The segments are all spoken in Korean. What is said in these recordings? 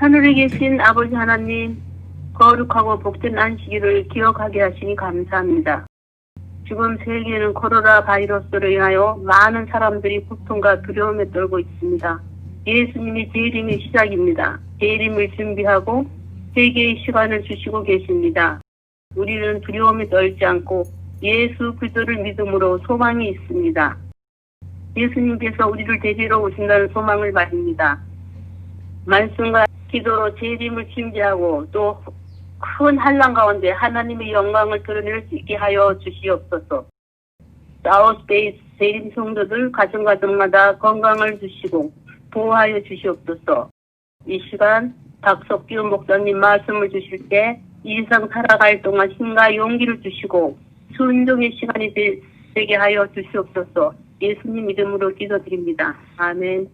하늘에 계신 아버지 하나님, 거룩하고 복된 안식일을 기억하게 하시니 감사합니다. 지금 세계는 코로나 바이러스로 인하여 많은 사람들이 고통과 두려움에 떨고 있습니다. 예수님이 재림의 시작입니다. 재림을 준비하고 세계의 시간을 주시고 계십니다. 우리는 두려움에 떨지 않고 예수 그리스도를 믿음으로 소망이 있습니다. 예수님께서 우리를 데리러 오신다는 소망을 가집니다. 말씀과 기도로 재림을 준비하고 또 큰 환난 가운데 하나님의 영광을 드러낼 수 있게 하여 주시옵소서. 사우스베이스 재림 성도들 가정마다 건강을 주시고 보호하여 주시옵소서. 이 시간 박석기훈 목사님 말씀을 주실 때 일상 살아갈 동안 힘과 용기를 주시고 순종의 시간이 되게 하여 주시옵소서. 예수님 이름으로 기도드립니다. 아멘.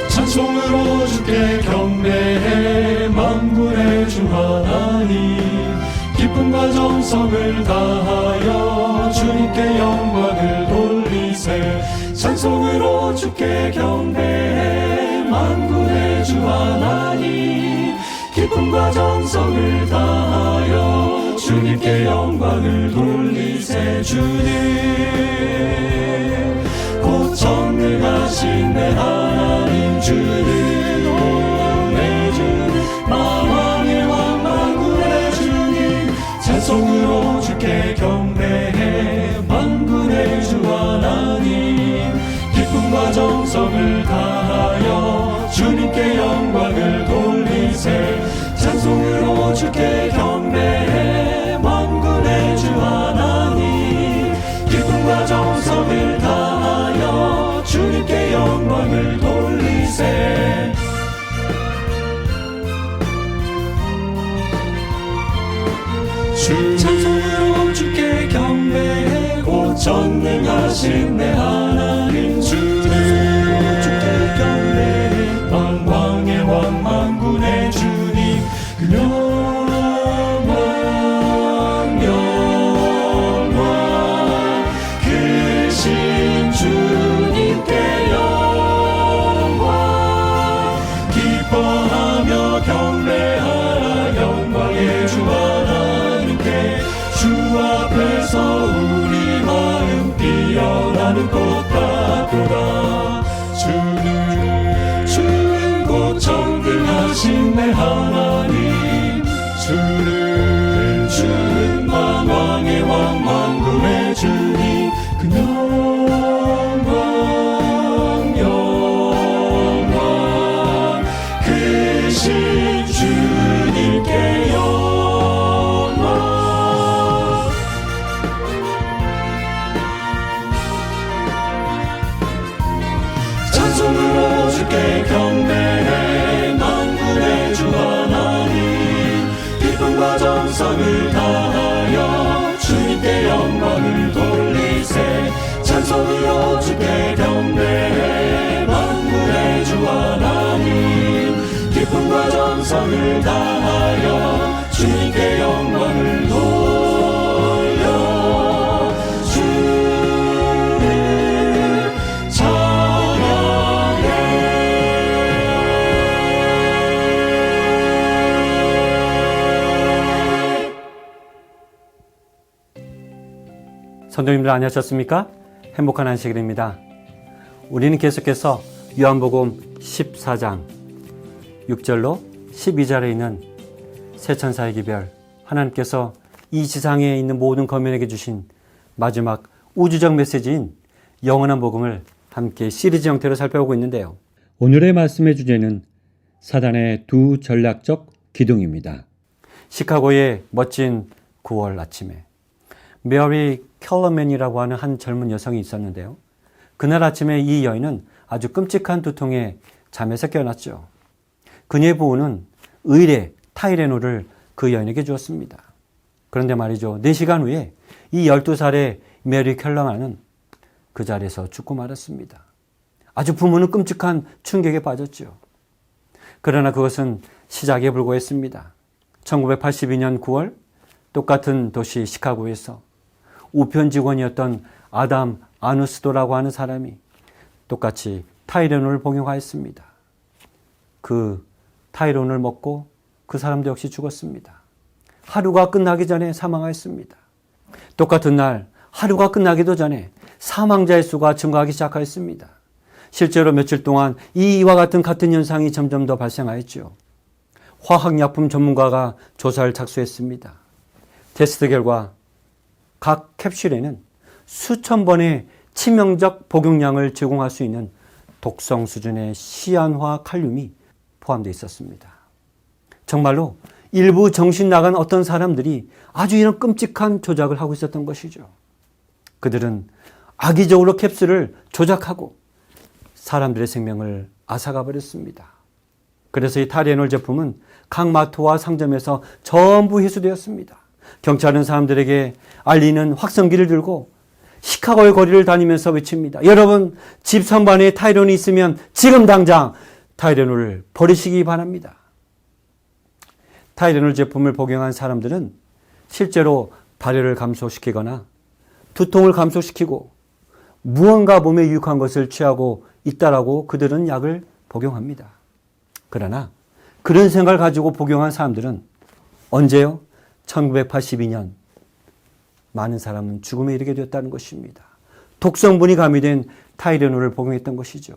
찬송으로 주께 경배해 만군의 주 하나님 기쁨과 정성을 다하여 주님께 영광을 돌리세 찬송으로 주께 경배해 만군의 주 하나님 기쁨과 정성을 다하여 주님께 영광을 돌리세 주님 곧 전능하신 내 하나님 주는 내 주는 만왕의 왕 만군의 주님 찬송으로 주께 경배해 만군의 주 하나님 기쁨과 정성을 다하여 주님께 영광을 돌리세 찬송으로 주께 경배해 만군의 주 하나님 기쁨과 정성을 다하여 주님께 영광을 돌리세 찬송으로 주께 경배해 곧 전능하신 내 하나님 주님 주께 경배해 만왕의 왕 만군의 주님 영광 영광 크신 주님께 영광 기뻐하며 경배하라 영광의 주 하나님께 주 앞에서 우리 마음 피어나는 꽃 같도다 주는 곧 전능하신 내 하나님 주는 만왕의 왕 만군의 주님 그 영광 영광 크신 주님께 영광 찬송으로 주께 경배해 만군의 주 하나님 기쁨과 정성을 다하여 주님께 영광을 돌리세 찬송으로 주께 경배해 만군의 주 하나님 기쁨과 정성을 다하여 주님께 영광을 돌려 주를 찬양해 성도님들 안녕하셨습니까? 행복한 안식일입니다. 우리는 계속해서 요한복음 14장 6절로 12절에 있는 새 천사의 기별, 하나님께서 이 지상에 있는 모든 거민에게 주신 마지막 우주적 메시지인 영원한 복음을 함께 시리즈 형태로 살펴보고 있는데요. 오늘의 말씀의 주제는 사단의 두 전략적 기둥입니다. 시카고의 멋진 9월 아침에 메리 켈러맨이라고 하는 한 젊은 여성이 있었는데요. 그날 아침에 이 여인은 아주 끔찍한 두통에 잠에서 깨어났죠. 그녀의 부부는 의뢰 타이레놀을 그 여인에게 주었습니다. 그런데 말이죠. 4시간 후에 이 12살의 메리 켈러만은 그 자리에서 죽고 말았습니다. 아주 부모는 끔찍한 충격에 빠졌죠. 그러나 그것은 시작에 불과했습니다. 1982년 9월 똑같은 도시 시카고에서 우편 직원이었던 아담 아누스도라고 하는 사람이 똑같이 타이레놀을 복용하였습니다. 그 타이레놀을 먹고 그 사람도 역시 죽었습니다. 하루가 끝나기 전에 사망하였습니다. 똑같은 날 하루가 끝나기도 전에 사망자의 수가 증가하기 시작하였습니다. 실제로 며칠 동안 이와 같은 현상이 점점 더 발생하였죠. 화학약품 전문가가 조사를 착수했습니다. 테스트 결과 각 캡슐에는 수천 번의 치명적 복용량을 제공할 수 있는 독성 수준의 시안화 칼륨이 포함되어 있었습니다. 정말로 일부 정신 나간 어떤 사람들이 아주 이런 끔찍한 조작을 하고 있었던 것이죠. 그들은 악의적으로 캡슐을 조작하고 사람들의 생명을 앗아가 버렸습니다. 그래서 이 타이레놀 제품은 각 마트와 상점에서 전부 회수되었습니다. 경찰은 사람들에게 알리는 확성기를 들고 시카고의 거리를 다니면서 외칩니다. 여러분, 집 선반에 타이레놀이 있으면 지금 당장 타이레놀을 버리시기 바랍니다. 타이레놀 제품을 복용한 사람들은 실제로 발열을 감소시키거나 두통을 감소시키고 무언가 몸에 유익한 것을 취하고 있다라고 그들은 약을 복용합니다. 그러나 그런 생각을 가지고 복용한 사람들은 언제요? 1982년 많은 사람은 죽음에 이르게 되었다는 것입니다. 독성분이 가미된 타이레놀을 복용했던 것이죠.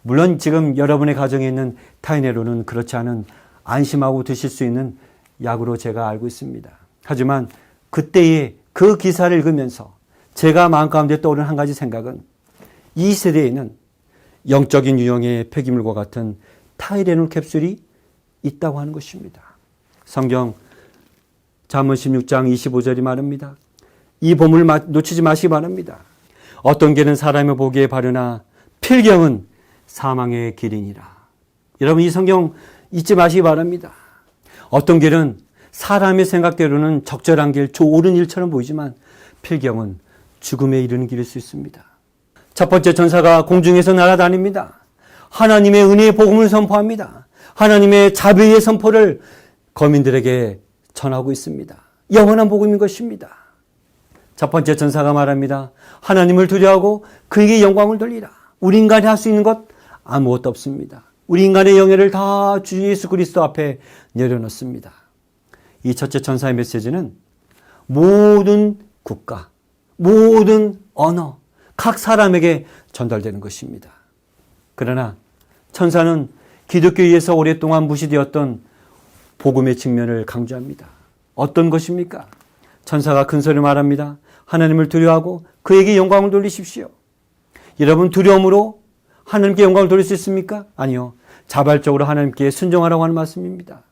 물론 지금 여러분의 가정에 있는 타이레놀은 그렇지 않은 안심하고 드실 수 있는 약으로 제가 알고 있습니다. 하지만 그때의 그 기사를 읽으면서 제가 마음 가운데 떠오른 한 가지 생각은 이 세대에는 영적인 유형의 폐기물과 같은 타이레놀 캡슐이 있다고 하는 것입니다. 성경 잠언 16장 25절이 말합니다. 이 보물 놓치지 마시기 바랍니다. 어떤 길은 사람의 보기에 바르나 필경은 사망의 길이니라. 여러분, 이 성경 잊지 마시기 바랍니다. 어떤 길은 사람의 생각대로는 적절한 길, 옳은 일처럼 보이지만 필경은 죽음에 이르는 길일 수 있습니다. 첫 번째 천사가 공중에서 날아다닙니다. 하나님의 은혜의 복음을 선포합니다. 하나님의 자비의 선포를 거민들에게 전하고 있습니다. 영원한 복음인 것입니다. 첫 번째 천사가 말합니다. 하나님을 두려워하고 그에게 영광을 돌리라. 우리 인간이 할 수 있는 것 아무것도 없습니다. 우리 인간의 영예를 다 주 예수 그리스도 앞에 내려놓습니다. 이 첫째 천사의 메시지는 모든 국가, 모든 언어, 각 사람에게 전달되는 것입니다. 그러나 천사는 기독교에서 오랫동안 무시되었던 복음의 측면을 강조합니다. 어떤 것입니까? 천사가 큰 소리로 말합니다. 하나님을 두려워하고 그에게 영광을 돌리십시오. 여러분, 두려움으로 하나님께 영광을 돌릴 수 있습니까? 아니요. 자발적으로 하나님께 순종하라고 하는 말씀입니다.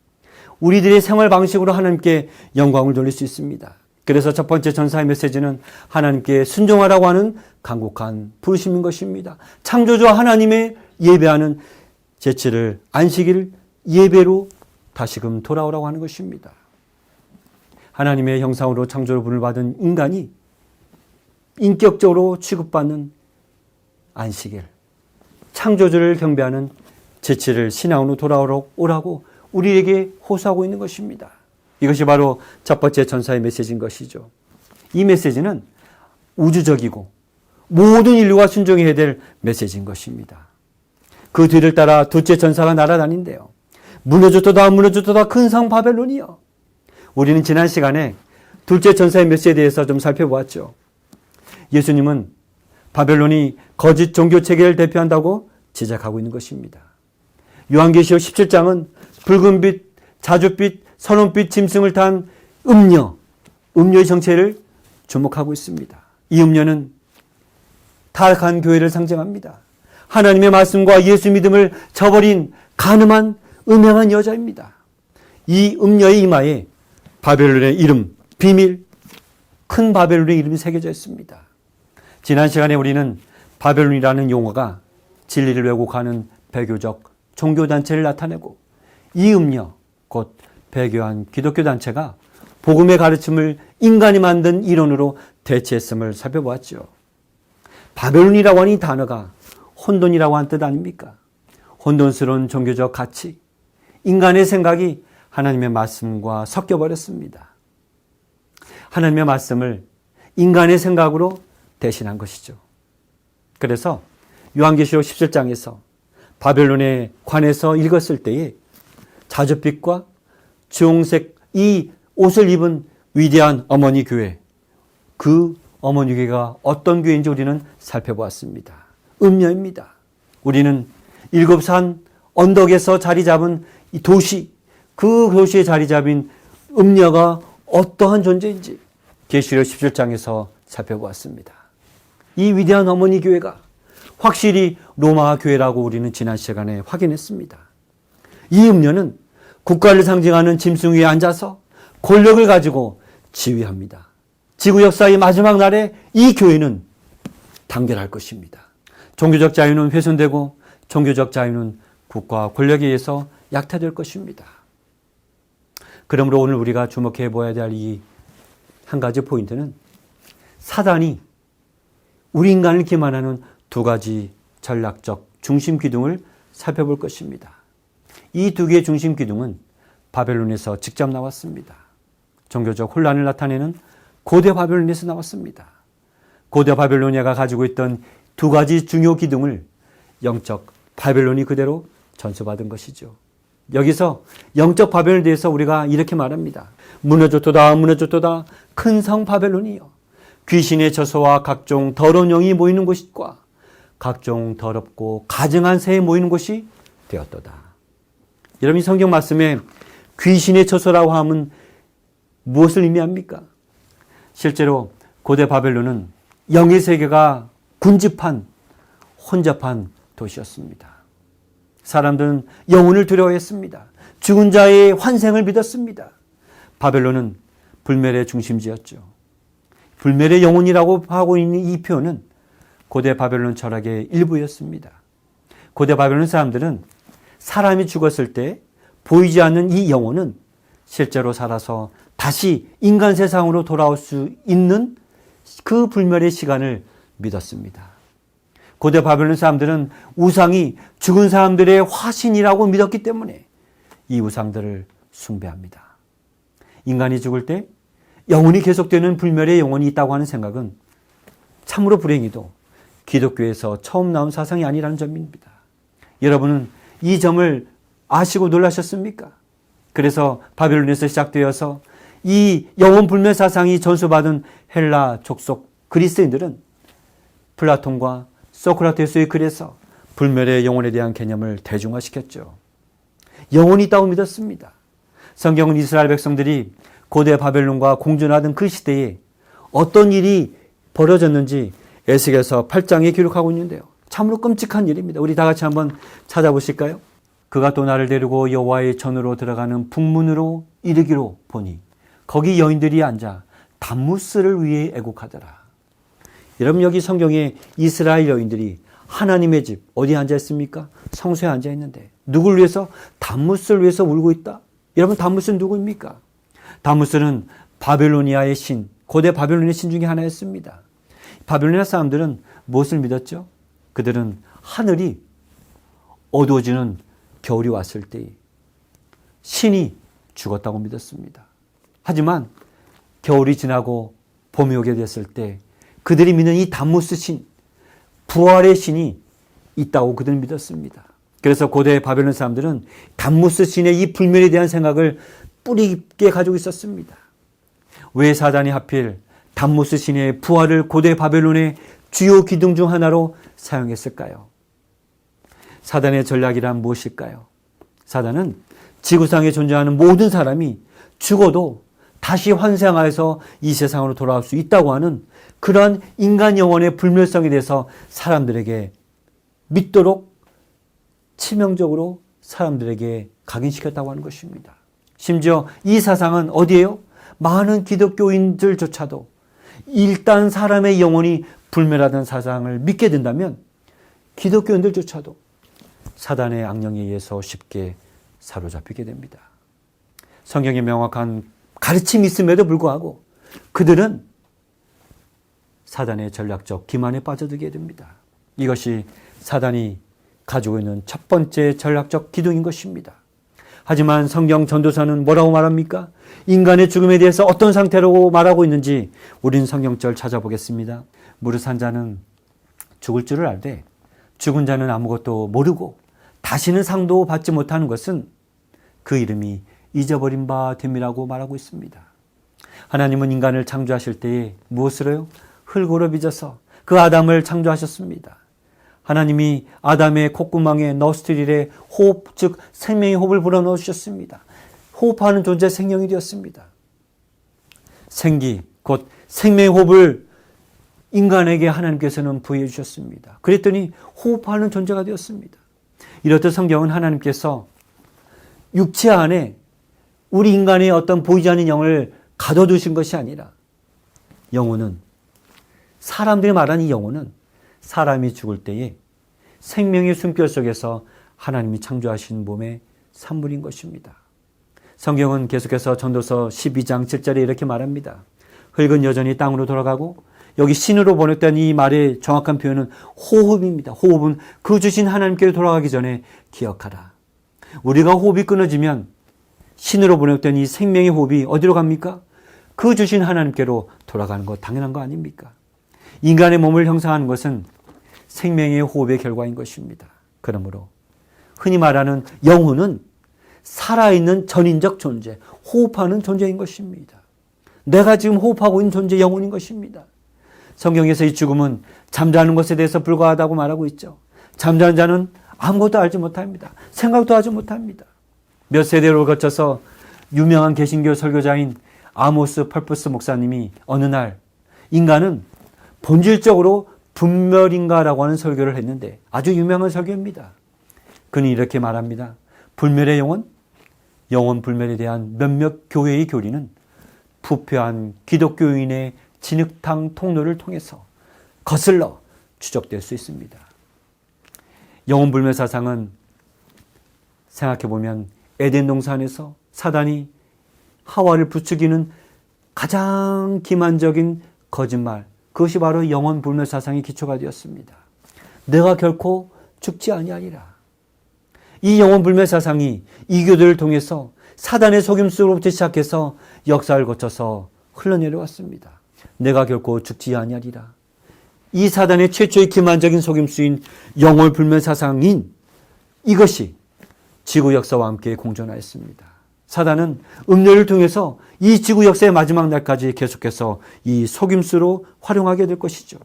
우리들의 생활 방식으로 하나님께 영광을 돌릴 수 있습니다. 그래서 첫 번째 천사의 메시지는 하나님께 순종하라고 하는 간곡한 부르심인 것입니다. 창조주와 하나님의 예배하는 제치를 안식일 예배로 다시금 돌아오라고 하는 것입니다. 하나님의 형상으로 창조를 부름을 받은 인간이 인격적으로 취급받는 안식일, 창조주를 경배하는 제치를 신앙으로 돌아오라고 우리에게 호소하고 있는 것입니다. 이것이 바로 첫 번째 천사의 메시지인 것이죠. 이 메시지는 우주적이고 모든 인류가 순종해야 될 메시지인 것입니다. 그 뒤를 따라 둘째 천사가 날아다닌대요. 무너졌도다 큰 성 바벨론이여. 우리는 지난 시간에 둘째 천사의 메시지에 대해서 좀 살펴보았죠. 예수님은 바벨론이 거짓 종교 체계를 대표한다고 지적하고 있는 것입니다. 요한계시록 17장은 붉은빛, 자줏빛, 선홍빛 짐승을 탄 음녀의 정체를 주목하고 있습니다. 이 음녀는 타락한 교회를 상징합니다. 하나님의 말씀과 예수 믿음을 저버린 가늠한 음행한 여자입니다. 이 음녀의 이마에 바벨론의 이름, 비밀, 큰 바벨론의 이름이 새겨져 있습니다. 지난 시간에 우리는 바벨론이라는 용어가 진리를 왜곡하는 배교적 종교단체를 나타내고 이 음녀, 곧 배교한 기독교 단체가 복음의 가르침을 인간이 만든 이론으로 대체했음을 살펴보았죠. 바벨론이라고 하는 이 단어가 혼돈이라고 하는 뜻 아닙니까? 혼돈스러운 종교적 가치, 인간의 생각이 하나님의 말씀과 섞여버렸습니다. 하나님의 말씀을 인간의 생각으로 대신한 것이죠. 그래서 요한계시록 17장에서 바벨론에 관해서 읽었을 때에 자줏빛과 주홍색 이 옷을 입은 위대한 어머니 교회, 그 어머니 교회가 어떤 교회인지 우리는 살펴보았습니다. 음녀입니다. 우리는 일곱산 언덕에서 자리 잡은 이 도시, 그 도시에 자리 잡인 음녀가 어떠한 존재인지 계시록 17장에서 살펴보았습니다. 이 위대한 어머니 교회가 확실히 로마 교회라고 우리는 지난 시간에 확인했습니다. 이 음녀는 국가를 상징하는 짐승 위에 앉아서 권력을 가지고 지휘합니다. 지구 역사의 마지막 날에 이 교회는 단결할 것입니다. 종교적 자유는 훼손되고 종교적 자유는 국가 권력에 의해서 약탈될 것입니다. 그러므로 오늘 우리가 주목해 보아야 될 이 한 가지 포인트는 사단이 우리 인간을 기만하는 두 가지 전략적 중심 기둥을 살펴볼 것입니다. 이 두 개의 중심 기둥은 바벨론에서 직접 나왔습니다. 종교적 혼란을 나타내는 고대 바벨론에서 나왔습니다. 고대 바벨로니아가 가지고 있던 두 가지 중요 기둥을 영적 바벨론이 그대로 전수받은 것이죠. 여기서 영적 바벨론에 대해서 우리가 이렇게 말합니다. 무너졌도다 무너졌도다 큰 성 바벨론이여, 귀신의 저소와 각종 더러운 영이 모이는 곳과 각종 더럽고 가증한 새에 모이는 곳이 되었도다. 여러분, 이 성경 말씀에 귀신의 저소라고 하면 무엇을 의미합니까? 실제로 고대 바벨론은 영의 세계가 군집한 혼잡한 도시였습니다. 사람들은 영혼을 두려워했습니다. 죽은 자의 환생을 믿었습니다. 바벨론은 불멸의 중심지였죠. 불멸의 영혼이라고 하고 있는 이 표현은 고대 바벨론 철학의 일부였습니다. 고대 바벨론 사람들은 사람이 죽었을 때 보이지 않는 이 영혼은 실제로 살아서 다시 인간 세상으로 돌아올 수 있는 그 불멸의 시간을 믿었습니다. 고대 바벨론 사람들은 우상이 죽은 사람들의 화신이라고 믿었기 때문에 이 우상들을 숭배합니다. 인간이 죽을 때 영혼이 계속되는 불멸의 영혼이 있다고 하는 생각은 참으로 불행히도 기독교에서 처음 나온 사상이 아니라는 점입니다. 여러분은 이 점을 아시고 놀라셨습니까? 그래서 바벨론에서 시작되어서 이 영혼 불멸 사상이 전수받은 헬라 족속 그리스인들은 플라톤과 소크라테스의 글에서 불멸의 영혼에 대한 개념을 대중화시켰죠. 영혼이 있다고 믿었습니다. 성경은 이스라엘 백성들이 고대 바벨론과 공존하던 그 시대에 어떤 일이 벌어졌는지 에스겔서 8장에 기록하고 있는데요. 참으로 끔찍한 일입니다. 우리 다 같이 한번 찾아보실까요? 그가 또 나를 데리고 여호와의 전으로 들어가는 북문으로 이르기로 보니 거기 여인들이 앉아 담무스를 위해 애곡하더라. 여러분, 여기 성경에 이스라엘 여인들이 하나님의 집 어디에 앉아 있습니까? 성소에 앉아 있는데 누굴 위해서? 담무스를 위해서 울고 있다. 여러분, 담무스는 누구입니까? 담무스는 바벨로니아의 신, 고대 바벨론의 신 중에 하나였습니다. 바벨로니아 사람들은 무엇을 믿었죠? 그들은 하늘이 어두워지는 겨울이 왔을 때 신이 죽었다고 믿었습니다. 하지만 겨울이 지나고 봄이 오게 됐을 때 그들이 믿는 이 담무스 신, 부활의 신이 있다고 그들은 믿었습니다. 그래서 고대 바벨론 사람들은 담무스 신의 이 불멸에 대한 생각을 뿌리 깊게 가지고 있었습니다. 왜 사단이 하필 담무스 신의 부활을 고대 바벨론의 주요 기둥 중 하나로 사용했을까요? 사단의 전략이란 무엇일까요? 사단은 지구상에 존재하는 모든 사람이 죽어도 다시 환생하여서 이 세상으로 돌아올 수 있다고 하는 그러한 인간 영혼의 불멸성에 대해서 사람들에게 믿도록 치명적으로 사람들에게 각인시켰다고 하는 것입니다. 심지어 이 사상은 어디에요? 많은 기독교인들조차도 일단 사람의 영혼이 불멸하다는 사상을 믿게 된다면 기독교인들조차도 사단의 악령에 의해서 쉽게 사로잡히게 됩니다. 성경에 명확한 가르침이 있음에도 불구하고 그들은 사단의 전략적 기만에 빠져들게 됩니다. 이것이 사단이 가지고 있는 첫 번째 전략적 기둥인 것입니다. 하지만 성경 전도서는 뭐라고 말합니까? 인간의 죽음에 대해서 어떤 상태로 말하고 있는지 우린 성경절 찾아보겠습니다. 무릇 한 자는 죽을 줄을 알되 죽은 자는 아무것도 모르고 다시는 상도 받지 못하는 것은 그 이름이 잊어버린 바 됨이라고 말하고 있습니다. 하나님은 인간을 창조하실 때에 무엇으로요? 흙으로 빚어서 그 아담을 창조하셨습니다. 하나님이 아담의 콧구멍에 너스트릴에 호흡, 즉 생명의 호흡을 불어넣으셨습니다. 호흡하는 존재 생명이 되었습니다. 생기, 곧 생명의 호흡을 인간에게 하나님께서는 부여해 주셨습니다. 그랬더니 호흡하는 존재가 되었습니다. 이렇듯 성경은 하나님께서 육체 안에 우리 인간의 어떤 보이지 않는 영을 가둬두신 것이 아니라 영혼은, 사람들이 말하는 이 영혼은 사람이 죽을 때에 생명의 숨결 속에서 하나님이 창조하신 몸의 산물인 것입니다. 성경은 계속해서 전도서 12장 7절에 이렇게 말합니다. 흙은 여전히 땅으로 돌아가고, 여기 신으로 번역된 이 말의 정확한 표현은 호흡입니다. 호흡은 그 주신 하나님께로 돌아가기 전에 기억하라. 우리가 호흡이 끊어지면 신으로 번역된 이 생명의 호흡이 어디로 갑니까? 그 주신 하나님께로 돌아가는 것 당연한 거 아닙니까? 인간의 몸을 형성하는 것은 생명의 호흡의 결과인 것입니다. 그러므로 흔히 말하는 영혼은 살아있는 전인적 존재, 호흡하는 존재인 것입니다. 내가 지금 호흡하고 있는 존재 영혼인 것입니다. 성경에서 이 죽음은 잠자는 것에 대해서 불과하다고 말하고 있죠. 잠자는 자는 아무것도 알지 못합니다. 생각도 하지 못합니다. 몇 세대를 거쳐서 유명한 개신교 설교자인 아모스 펄프스 목사님이 어느 날 인간은 본질적으로 분멸인가라고 하는 설교를 했는데 아주 유명한 설교입니다. 그는 이렇게 말합니다. 불멸의 영혼, 영혼 불멸에 대한 몇몇 교회의 교리는 부패한 기독교인의 진흙탕 통로를 통해서 거슬러 추적될 수 있습니다. 영혼 불멸 사상은 생각해보면 에덴 동산에서 사단이 하와를 부추기는 가장 기만적인 거짓말, 그것이 바로 영혼 불멸 사상의 기초가 되었습니다. 내가 결코 죽지 아니하리라. 이 영혼 불멸 사상이 이교도를 통해서 사단의 속임수로부터 시작해서 역사를 거쳐서 흘러내려왔습니다. 내가 결코 죽지 아니하리라. 이 사단의 최초의 기만적인 속임수인 영혼 불멸 사상인 이것이 지구 역사와 함께 공존하였습니다. 사단은 음료를 통해서 이 지구 역사의 마지막 날까지 계속해서 이 속임수로 활용하게 될 것이죠.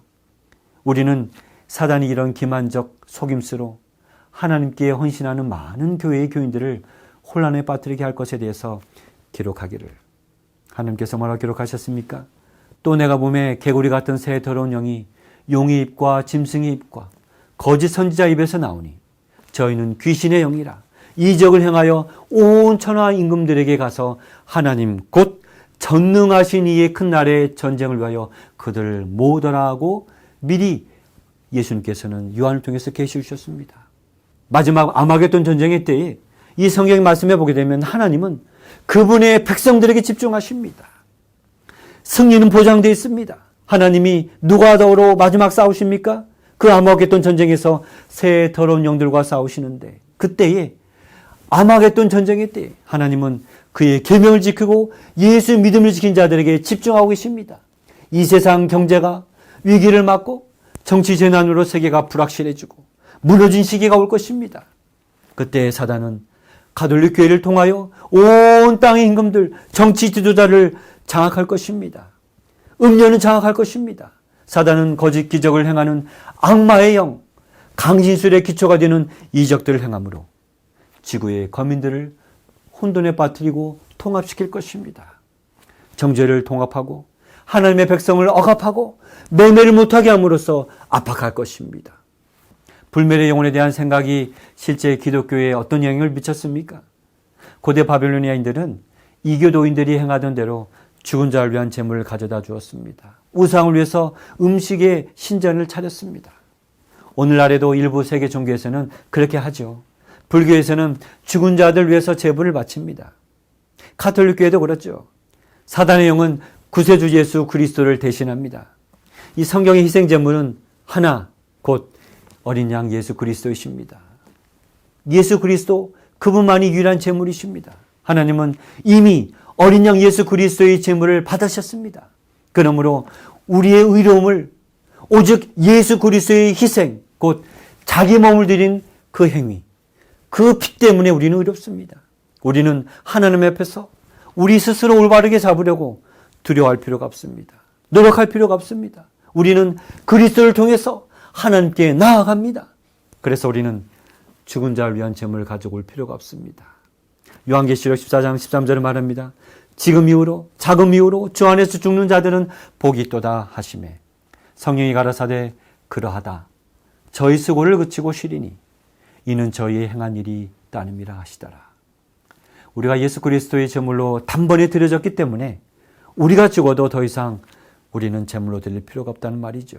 우리는 사단이 이런 기만적 속임수로 하나님께 헌신하는 많은 교회의 교인들을 혼란에 빠뜨리게 할 것에 대해서 기록하기를. 하나님께서 뭐라고 기록하셨습니까? 또 내가 몸에 개구리 같은 새 더러운 영이 용의 입과 짐승의 입과 거짓 선지자 입에서 나오니 저희는 귀신의 영이라 이적을 행하여 온 천하 임금들에게 가서 하나님 곧 전능하신 이의 큰 날에 전쟁을 위하여 그들을 모으더라 하고 미리 예수님께서는 요한을 통해서 계시해 주셨습니다. 마지막 아마겟돈 전쟁의 때에 이 성경 말씀에 보게 되면 하나님은 그분의 백성들에게 집중하십니다. 승리는 보장되어 있습니다. 하나님이 누가 더러 마지막 싸우십니까? 그 아마겟돈 전쟁에서 새 더러운 영들과 싸우시는데 그때에 아마겟돈 전쟁의 때 하나님은 그의 계명을 지키고 예수의 믿음을 지킨 자들에게 집중하고 계십니다. 이 세상 경제가 위기를 맞고 정치 재난으로 세계가 불확실해지고 무너진 시기가 올 것입니다. 그때 사단은 가톨릭 교회를 통하여 온 땅의 임금들, 정치 지도자를 장악할 것입니다. 음료는 장악할 것입니다. 사단은 거짓 기적을 행하는 악마의 영, 강진술의 기초가 되는 이적들을 행함으로 지구의 거민들을 혼돈에 빠뜨리고 통합시킬 것입니다. 정죄를 통합하고 하나님의 백성을 억압하고 매매를 못하게 함으로써 압박할 것입니다. 불멸의 영혼에 대한 생각이 실제 기독교에 어떤 영향을 미쳤습니까? 고대 바빌로니아인들은 이교도인들이 행하던 대로 죽은 자를 위한 제물을 가져다 주었습니다. 우상을 위해서 음식의 신전을 차렸습니다. 오늘날에도 일부 세계 종교에서는 그렇게 하죠. 불교에서는 죽은 자들 위해서 제물을 바칩니다. 가톨릭교회도 그렇죠. 사단의 영은 구세주 예수 그리스도를 대신합니다. 이 성경의 희생 제물은 하나, 곧 어린 양 예수 그리스도이십니다. 예수 그리스도 그분만이 유일한 제물이십니다. 하나님은 이미 어린 양 예수 그리스도의 제물을 받으셨습니다. 그러므로 우리의 의로움을 오직 예수 그리스도의 희생, 곧 자기 몸을 드린 그 행위, 그 피 때문에 우리는 의롭습니다. 우리는 하나님 앞에서 우리 스스로 올바르게 잡으려고 두려워할 필요가 없습니다. 노력할 필요가 없습니다. 우리는 그리스도를 통해서 하나님께 나아갑니다. 그래서 우리는 죽은 자를 위한 제물을 가지고 올 필요가 없습니다. 요한계시록 14장 13절에 말합니다. 지금 이후로 자금 이후로 주 안에서 죽는 자들은 복이 있도다 하시매 성령이 가라사대 그러하다 저희 수고를 그치고 쉬리니 이는 저희의 행한 일이 따름이라 하시더라. 우리가 예수 그리스도의 제물로 단번에 드려졌기 때문에 우리가 죽어도 더 이상 우리는 제물로 드릴 필요가 없다는 말이죠.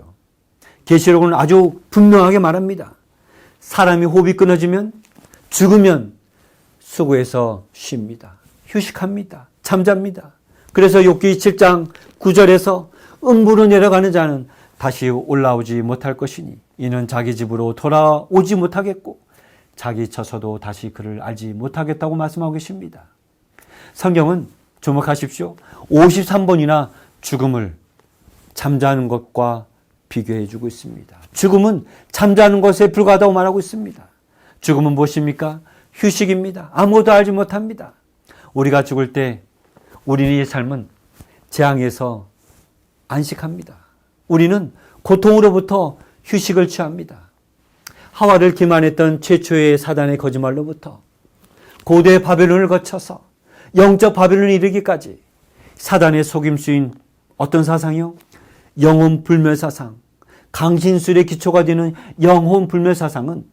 계시록은 아주 분명하게 말합니다. 사람이 호흡이 끊어지면 죽으면 수고해서 쉽니다. 휴식합니다. 잠잡니다. 그래서 욥기 7장 9절에서 음부로 내려가는 자는 다시 올라오지 못할 것이니 이는 자기 집으로 돌아오지 못하겠고 자기 처소도 다시 그를 알지 못하겠다고 말씀하고 계십니다. 성경은 주목하십시오. 53번이나 죽음을 잠자는 것과 비교해 주고 있습니다. 죽음은 잠자는 것에 불과하다고 말하고 있습니다. 죽음은 무엇입니까? 휴식입니다. 아무것도 알지 못합니다. 우리가 죽을 때 우리의 삶은 재앙에서 안식합니다. 우리는 고통으로부터 휴식을 취합니다. 하와를 기만했던 최초의 사단의 거짓말로부터 고대 바벨론을 거쳐서 영적 바벨론에 이르기까지 사단의 속임수인 어떤 사상이요? 영혼 불멸 사상, 강신술의 기초가 되는 영혼 불멸 사상은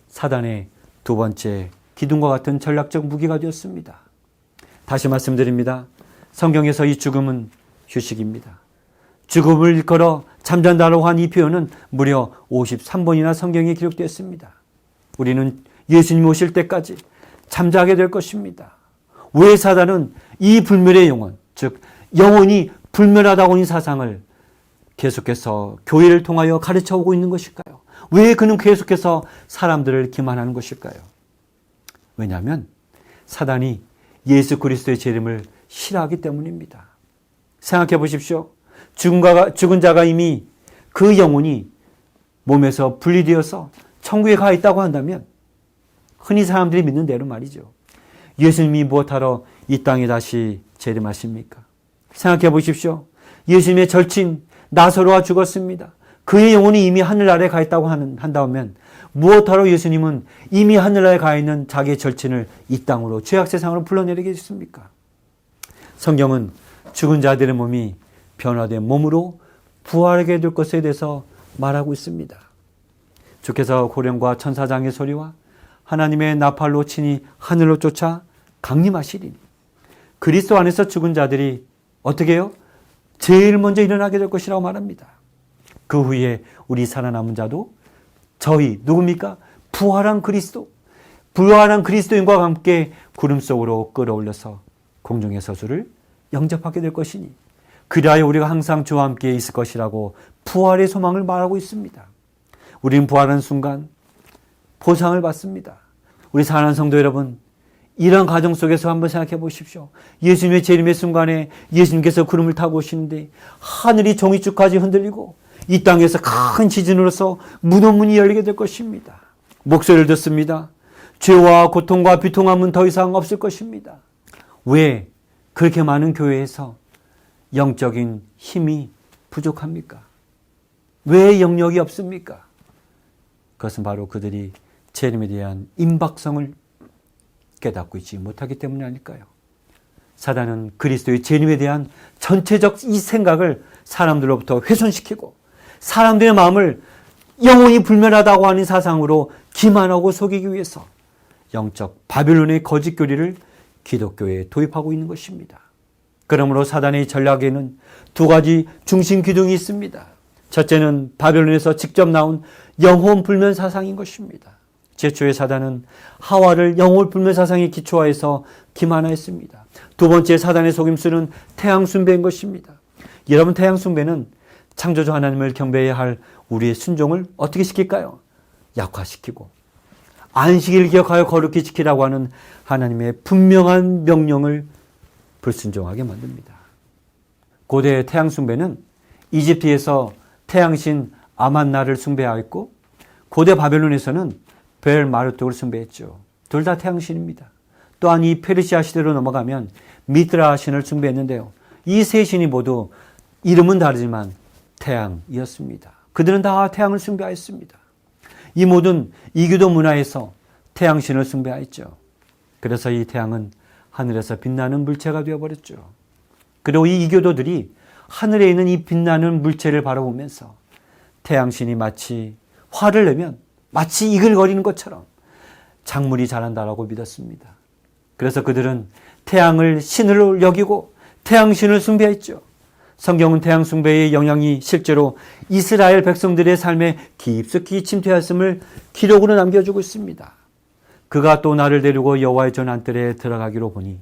사단의 두 번째 기둥과 같은 전략적 무기가 되었습니다. 다시 말씀드립니다. 성경에서 이 죽음은 휴식입니다. 죽음을 일컬어 잠잔다라고 한 이 표현은 무려 53번이나 성경에 기록되었습니다. 우리는 예수님 오실 때까지 잠자게 될 것입니다. 왜 사단은 이 불멸의 영혼, 즉 영혼이 불멸하다고 하는 사상을 계속해서 교회를 통하여 가르쳐 오고 있는 것일까요? 왜 그는 계속해서 사람들을 기만하는 것일까요? 왜냐하면 사단이 예수 그리스도의 재림을 싫어하기 때문입니다. 생각해 보십시오. 죽은 자가 이미 그 영혼이 몸에서 분리되어서 천국에 가 있다고 한다면 흔히 사람들이 믿는 대로 말이죠. 예수님이 무엇하러 이 땅에 다시 재림하십니까? 생각해 보십시오. 예수님의 절친 나사로가 죽었습니다. 그의 영혼이 이미 하늘나라에 가 있다고 한다면 무엇하러 예수님은 이미 하늘나라에 가 있는 자기의 절친을 이 땅으로 죄악세상으로 불러내리겠습니까? 성경은 죽은 자들의 몸이 변화된 몸으로 부활하게 될 것에 대해서 말하고 있습니다. 주께서 고령과 천사장의 소리와 하나님의 나팔로 치니 하늘로 쫓아 강림하시리니 그리스도 안에서 죽은 자들이 어떻게 해요? 제일 먼저 일어나게 될 것이라고 말합니다. 그 후에 우리 살아남은 자도 저희 누굽니까? 부활한 그리스도인과 함께 구름 속으로 끌어올려서 공중의 서수를 영접하게 될 것이니 그리하여 우리가 항상 주와 함께 있을 것이라고 부활의 소망을 말하고 있습니다. 우리는 부활하는 순간 보상을 받습니다. 우리 사랑하는 성도 여러분, 이런 가정 속에서 한번 생각해 보십시오. 예수님의 재림의 순간에 예수님께서 구름을 타고 오시는데 하늘이 종이축까지 흔들리고 이 땅에서 큰 지진으로서 문이 열리게 될 것입니다. 목소리를 듣습니다. 죄와 고통과 비통함은 더 이상 없을 것입니다. 왜 그렇게 많은 교회에서 영적인 힘이 부족합니까? 왜 영역이 없습니까? 그것은 바로 그들이 재림에 대한 임박성을 깨닫고 있지 못하기 때문이 아닐까요? 사단은 그리스도의 재림에 대한 전체적 이 생각을 사람들로부터 훼손시키고 사람들의 마음을 영혼이 불멸하다고 하는 사상으로 기만하고 속이기 위해서 영적 바빌론의 거짓 교리를 기독교에 도입하고 있는 것입니다. 그러므로 사단의 전략에는 두 가지 중심 기둥이 있습니다. 첫째는 바벨론에서 직접 나온 영혼 불면 사상인 것입니다. 제초의 사단은 하와를 영혼 불면 사상에 기초하여서 기만하였습니다. 두 번째 사단의 속임수는 태양 숭배인 것입니다. 여러분, 태양 숭배는 창조주 하나님을 경배해야 할 우리의 순종을 어떻게 시킬까요? 약화시키고 안식일을 기억하여 거룩히 지키라고 하는 하나님의 분명한 명령을 불순종하게 만듭니다. 고대 태양 숭배는 이집트에서 태양신 아만나를 숭배하였고 고대 바벨론에서는 벨 마르뚝을 숭배했죠. 둘 다 태양신입니다. 또한 이 페르시아 시대로 넘어가면 미드라 신을 숭배했는데요. 이 세 신이 모두 이름은 다르지만 태양이었습니다. 그들은 다 태양을 숭배하였습니다. 이 모든 이교도 문화에서 태양신을 숭배하였죠. 그래서 이 태양은 하늘에서 빛나는 물체가 되어버렸죠. 그리고 이 이교도들이 하늘에 있는 이 빛나는 물체를 바라보면서 태양신이 마치 화를 내면 마치 이글거리는 것처럼 작물이 자란다라고 믿었습니다. 그래서 그들은 태양을 신으로 여기고 태양신을 숭배했죠. 성경은 태양 숭배의 영향이 실제로 이스라엘 백성들의 삶에 깊숙이 침투했음을 기록으로 남겨주고 있습니다. 그가 또 나를 데리고 여호와의 전 안뜰에 들어가기로 보니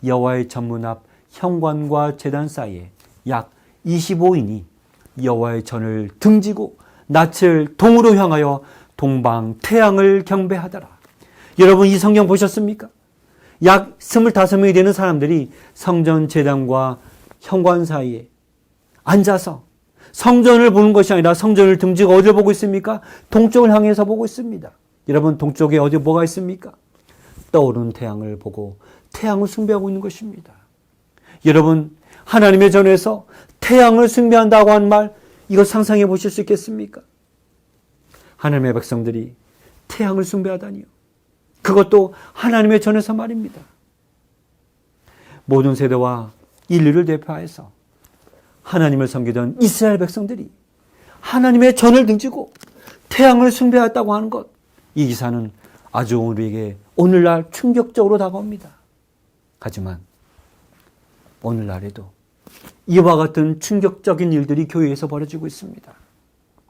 여호와의 전문 앞 현관과 제단 사이에 약 25인이 여호와의 전을 등지고 낯을 동으로 향하여 동방 태양을 경배하더라. 여러분, 이 성경 보셨습니까? 약 25명이 되는 사람들이 성전 제단과 현관 사이에 앉아서 성전을 보는 것이 아니라 성전을 등지고 어디를 보고 있습니까? 동쪽을 향해서 보고 있습니다. 여러분, 동쪽에 어디 뭐가 있습니까? 떠오르는 태양을 보고 태양을 숭배하고 있는 것입니다. 여러분, 하나님의 전에서 태양을 숭배한다고 하는 말, 이거 상상해 보실 수 있겠습니까? 하나님의 백성들이 태양을 숭배하다니요. 그것도 하나님의 전에서 말입니다. 모든 세대와 인류를 대표하여서 하나님을 섬기던 이스라엘 백성들이 하나님의 전을 등지고 태양을 숭배했다고 하는 것, 이 기사는 아주 우리에게 오늘날 충격적으로 다가옵니다. 하지만 오늘날에도 이와 같은 충격적인 일들이 교회에서 벌어지고 있습니다.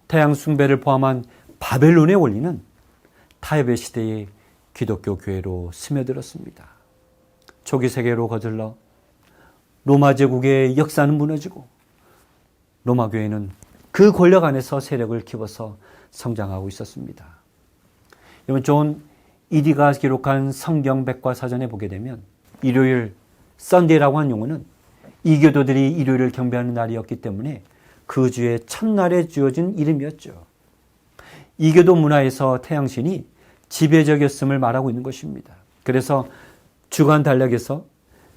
태양 숭배를 포함한 바벨론의 원리는 타협의 시대의 기독교 교회로 스며들었습니다. 초기 세계로 거슬러 로마 제국의 역사는 무너지고 로마 교회는 그 권력 안에서 세력을 키워서 성장하고 있었습니다. 여러분, 존 이디가 기록한 성경 백과사전에 보게 되면 일요일 썬데이라고 하는 용어는 이교도들이 일요일을 경배하는 날이었기 때문에 그 주의 첫날에 주어진 이름이었죠. 이교도 문화에서 태양신이 지배적이었음을 말하고 있는 것입니다. 그래서 주간 달력에서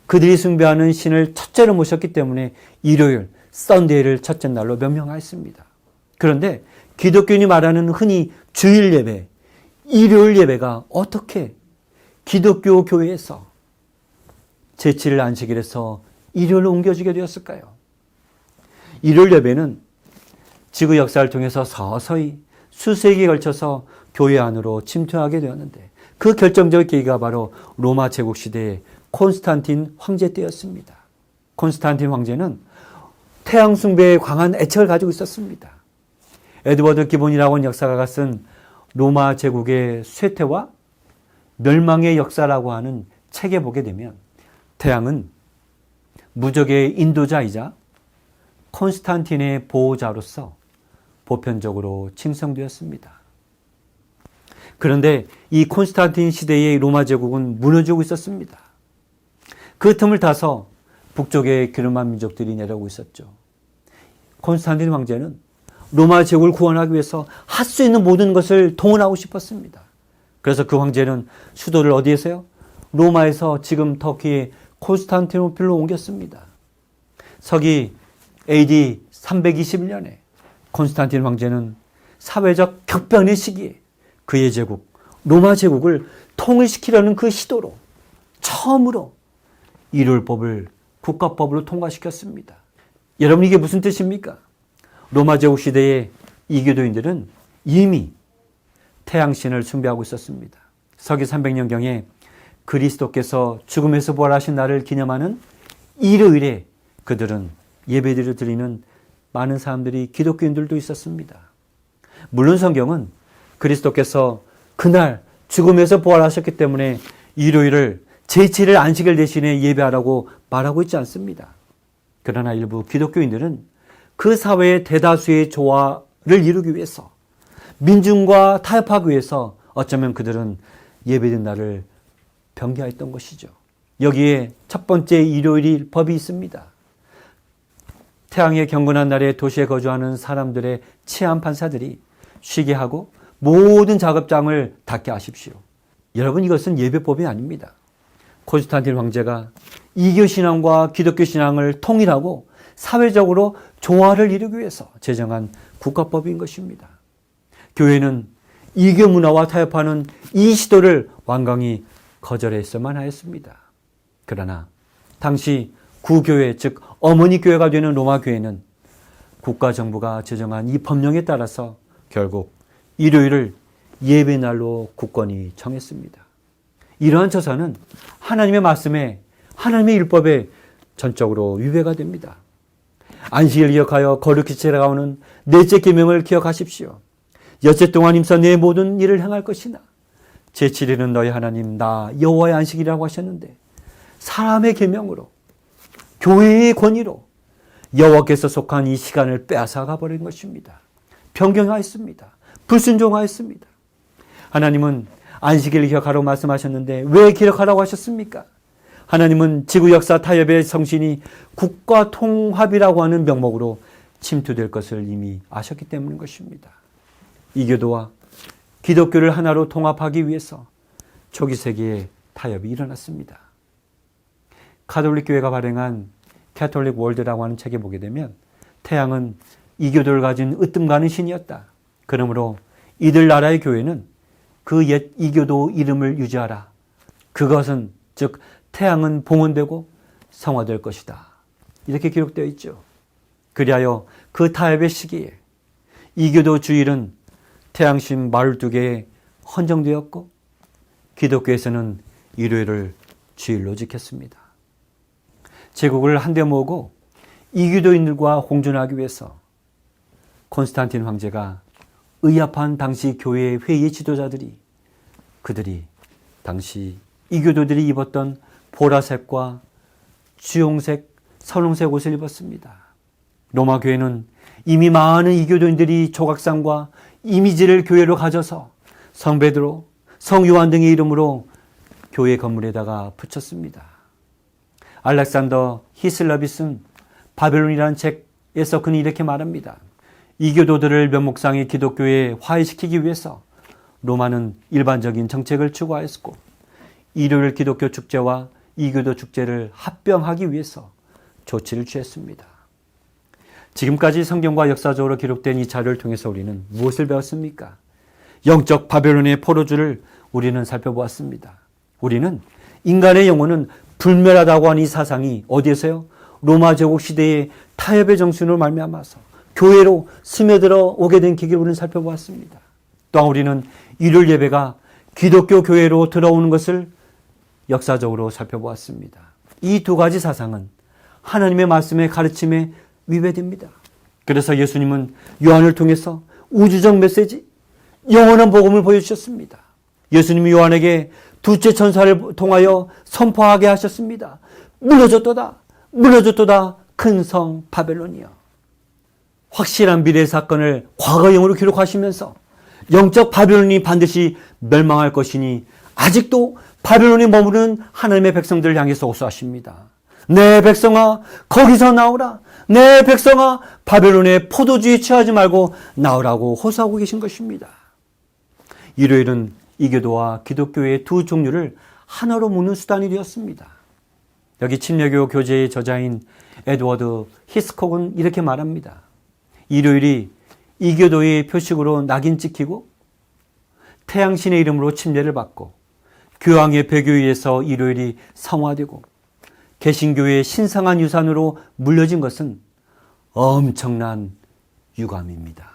그들이 숭배하는 신을 첫째로 모셨기 때문에 일요일, 썬데이를 첫째 날로 명명하였습니다. 그런데 기독교인이 말하는 흔히 주일 예배, 일요일 예배가 어떻게 기독교 교회에서 제7일 안식일에서 일요일로 옮겨지게 되었을까요? 일요일 예배는 지구 역사를 통해서 서서히 수세기에 걸쳐서 교회 안으로 침투하게 되었는데 그 결정적 계기가 바로 로마 제국 시대의 콘스탄틴 황제 때였습니다. 콘스탄틴 황제는 태양 숭배에 강한 애착을 가지고 있었습니다. 에드워드 기본이라고 하는 역사가가 쓴 로마 제국의 쇠퇴와 멸망의 역사라고 하는 책에 보게 되면 태양은 무적의 인도자이자 콘스탄틴의 보호자로서 보편적으로 칭송되었습니다. 그런데 이 콘스탄틴 시대의 로마 제국은 무너지고 있었습니다. 그 틈을 타서 북쪽의 기르만 민족들이 내려오고 있었죠. 콘스탄틴 황제는 로마 제국을 구원하기 위해서 할 수 있는 모든 것을 동원하고 싶었습니다. 그래서 그 황제는 수도를 어디에서요? 로마에서 지금 터키의 콘스탄티노플로 옮겼습니다. 서기 AD 321년에 콘스탄틴 황제는 사회적 격변의 시기에 그의 제국, 로마 제국을 통일시키려는 그 시도로 처음으로 일요일법을 국가법으로 통과시켰습니다. 여러분, 이게 무슨 뜻입니까? 로마 제국 시대의 이교도인들은 이미 태양신을 숭배하고 있었습니다. 서기 300년경에 그리스도께서 죽음에서 부활하신 날을 기념하는 일요일에 그들은 예배를 드리는 많은 사람들이 기독교인들도 있었습니다. 물론 성경은 그리스도께서 그날 죽음에서 부활하셨기 때문에 일요일을 제7일 안식일 대신에 예배하라고 말하고 있지 않습니다. 그러나 일부 기독교인들은 그 사회의 대다수의 조화를 이루기 위해서, 민중과 타협하기 위해서 어쩌면 그들은 예배된 날을 변개했던 것이죠. 여기에 첫 번째 일요일이 법이 있습니다. 태양의 경건한 날에 도시에 거주하는 사람들의 치안 판사들이 쉬게 하고 모든 작업장을 닫게 하십시오. 여러분, 이것은 예배법이 아닙니다. 콘스탄틴 황제가 이교 신앙과 기독교 신앙을 통일하고 사회적으로 조화를 이루기 위해서 제정한 국가법인 것입니다. 교회는 이교 문화와 타협하는 이 시도를 완강히 거절했어만 하였습니다. 그러나 당시 구교회, 즉 어머니 교회가 되는 로마 교회는 국가 정부가 제정한 이 법령에 따라서 결국 일요일을 예배날로 굳건히 정했습니다. 이러한 처사는 하나님의 말씀에, 하나님의 율법에 전적으로 위배가 됩니다. 안식일을 기억하여 거룩히 지켜가오는 넷째 계명을 기억하십시오. 여째 동안 힘써 내 모든 일을 행할 것이나 제7일은 너희 하나님 나 여호와의 안식이라고 하셨는데, 사람의 계명으로, 교회의 권위로 여호와께서 속한 이 시간을 빼앗아가 버린 것입니다. 변경하였습니다. 불순종하였습니다. 하나님은 안식일을 기억하라고 말씀하셨는데 왜 기억하라고 하셨습니까? 하나님은 지구 역사 타협의 성신이 국가 통합이라고 하는 명목으로 침투될 것을 이미 아셨기 때문인 것입니다. 이교도와 기독교를 하나로 통합하기 위해서 초기 세기에 타협이 일어났습니다. 가톨릭 교회가 발행한 캐톨릭 월드라고 하는 책에 보게 되면 태양은 이교도를 가진 으뜸 가는 신이었다. 그러므로 이들 나라의 교회는 그 옛 이교도 이름을 유지하라. 그것은 즉 태양은 봉헌되고 성화될 것이다. 이렇게 기록되어 있죠. 그리하여 그 타협의 시기에 이교도 주일은 태양신 42개에 헌정되었고 기독교에서는 일요일을 주일로 지켰습니다. 제국을 한데 모으고 이교도인들과 공존하기 위해서 콘스탄틴 황제가 의합한 당시 교회의 회의 지도자들이, 그들이 당시 이교도들이 입었던 보라색과 주홍색, 선홍색 옷을 입었습니다. 로마 교회는 이미 많은 이교도인들이 조각상과 이미지를 교회로 가져서 성 베드로, 성 요한 등의 이름으로 교회 건물에다가 붙였습니다. 알렉산더 히슬러비스는 바벨론이라는 책에서 그는 이렇게 말합니다. 이교도들을 면목상의 기독교에 화해시키기 위해서 로마는 일반적인 정책을 추구하였고 일요일 기독교 축제와 이교도 축제를 합병하기 위해서 조치를 취했습니다. 지금까지 성경과 역사적으로 기록된 이 자료를 통해서 우리는 무엇을 배웠습니까? 영적 바벨론의 포로주를 우리는 살펴보았습니다. 우리는 인간의 영혼은 불멸하다고 하는 이 사상이 어디에서요? 로마 제국 시대의 타협의 정신으로 말미암아서 교회로 스며들어 오게 된 계기를 우리는 살펴보았습니다. 또한 우리는 일요일 예배가 기독교 교회로 들어오는 것을 역사적으로 살펴보았습니다. 이 두 가지 사상은 하나님의 말씀의 가르침에 위배됩니다. 그래서 예수님은 요한을 통해서 우주적 메시지, 영원한 복음을 보여주셨습니다. 예수님이 요한에게 두째 천사를 통하여 선포하게 하셨습니다. 무너졌도다, 무너졌도다, 큰 성 바벨론이여. 확실한 미래의 사건을 과거형으로 기록하시면서 영적 바벨론이 반드시 멸망할 것이니 아직도 바벨론에 머무르는 하나님의 백성들을 향해서 호소하십니다. 내 백성아 거기서 나오라. 내 백성아 바벨론의 포도주에 취하지 말고 나오라고 호소하고 계신 것입니다. 일요일은 이교도와 기독교의 두 종류를 하나로 묶는 수단이 되었습니다. 여기 침례교 교재의 저자인 에드워드 히스콕은 이렇게 말합니다. 일요일이 이교도의 표식으로 낙인 찍히고 태양신의 이름으로 침례를 받고 교황의 배교에 의해서 일요일이 성화되고 개신교의 신성한 유산으로 물려진 것은 엄청난 유감입니다.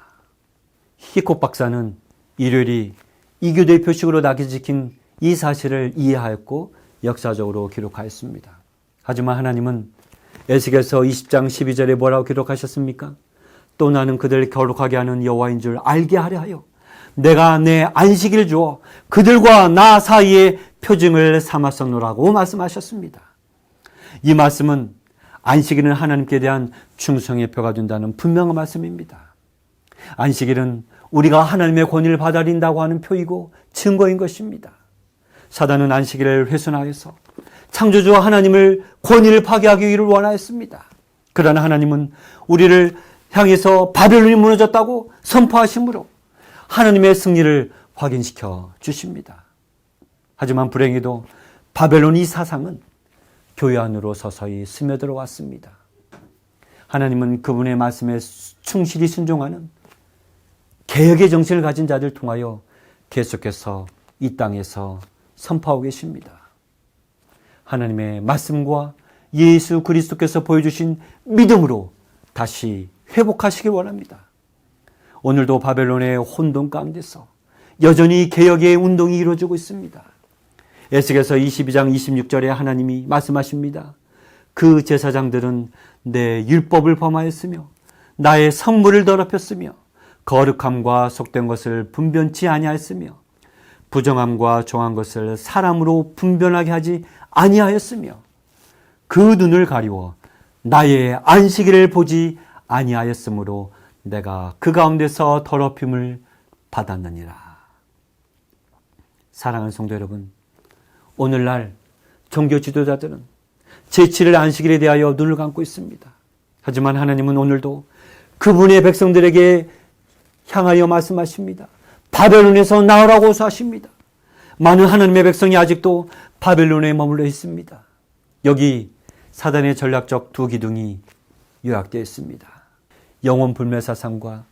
히콕 박사는 일요일이 이교도의 표식으로 낙인 찍힌 이 사실을 이해하였고 역사적으로 기록하였습니다. 하지만 하나님은 에스겔서 20장 12절에 뭐라고 기록하셨습니까? 또 나는 그들을 거룩하게 하는 여호와인 줄 알게 하려 하여 내가 내 안식일을 주어 그들과 나 사이에 표징을 삼았었노라고 말씀하셨습니다. 이 말씀은 안식일은 하나님께 대한 충성의 표가 된다는 분명한 말씀입니다. 안식일은 우리가 하나님의 권위를 받아들인다고 하는 표이고 증거인 것입니다. 사단은 안식일을 훼손하여서 창조주와 하나님을 권위를 파괴하기를 원하였습니다. 그러나 하나님은 우리를 향해서 바벨론이 무너졌다고 선포하심으로 하나님의 승리를 확인시켜 주십니다. 하지만 불행히도 바벨론 이 사상은 교회 안으로 서서히 스며들어 왔습니다. 하나님은 그분의 말씀에 충실히 순종하는 개혁의 정신을 가진 자들 통하여 계속해서 이 땅에서 선포하고 계십니다. 하나님의 말씀과 예수 그리스도께서 보여주신 믿음으로 다시 회복하시길 원합니다. 오늘도 바벨론의 혼돈 가운데서 여전히 개혁의 운동이 이루어지고 있습니다. 에스겔서 22장 26절에 하나님이 말씀하십니다. 그 제사장들은 내 율법을 범하였으며 나의 성물을 더럽혔으며 거룩함과 속된 것을 분변치 아니하였으며 부정함과 정한 것을 사람으로 분변하게 하지 아니하였으며 그 눈을 가리워 나의 안식일을 보지 아니하였으므로 내가 그 가운데서 더럽힘을 받았느니라. 사랑하는 성도 여러분, 오늘날 종교 지도자들은 제7일 안식일에 대하여 눈을 감고 있습니다. 하지만 하나님은 오늘도 그분의 백성들에게 향하여 말씀하십니다. 바벨론에서 나오라고 호소하십니다. 많은 하나님의 백성이 아직도 바벨론에 머물러 있습니다. 여기 사단의 전략적 두 기둥이 요약되어 있습니다. 영혼 불멸 사상과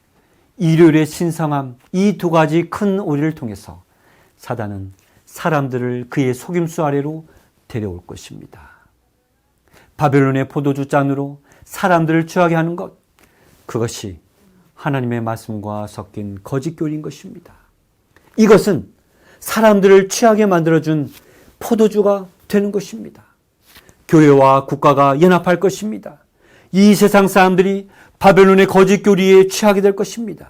일요일의 신성함, 이 두 가지 큰 오리를 통해서 사단은 사람들을 그의 속임수 아래로 데려올 것입니다. 바벨론의 포도주 잔으로 사람들을 취하게 하는 것, 그것이 하나님의 말씀과 섞인 거짓 교리인 것입니다. 이것은 사람들을 취하게 만들어준 포도주가 되는 것입니다. 교회와 국가가 연합할 것입니다. 이 세상 사람들이 바벨론의 거짓 교리에 취하게 될 것입니다.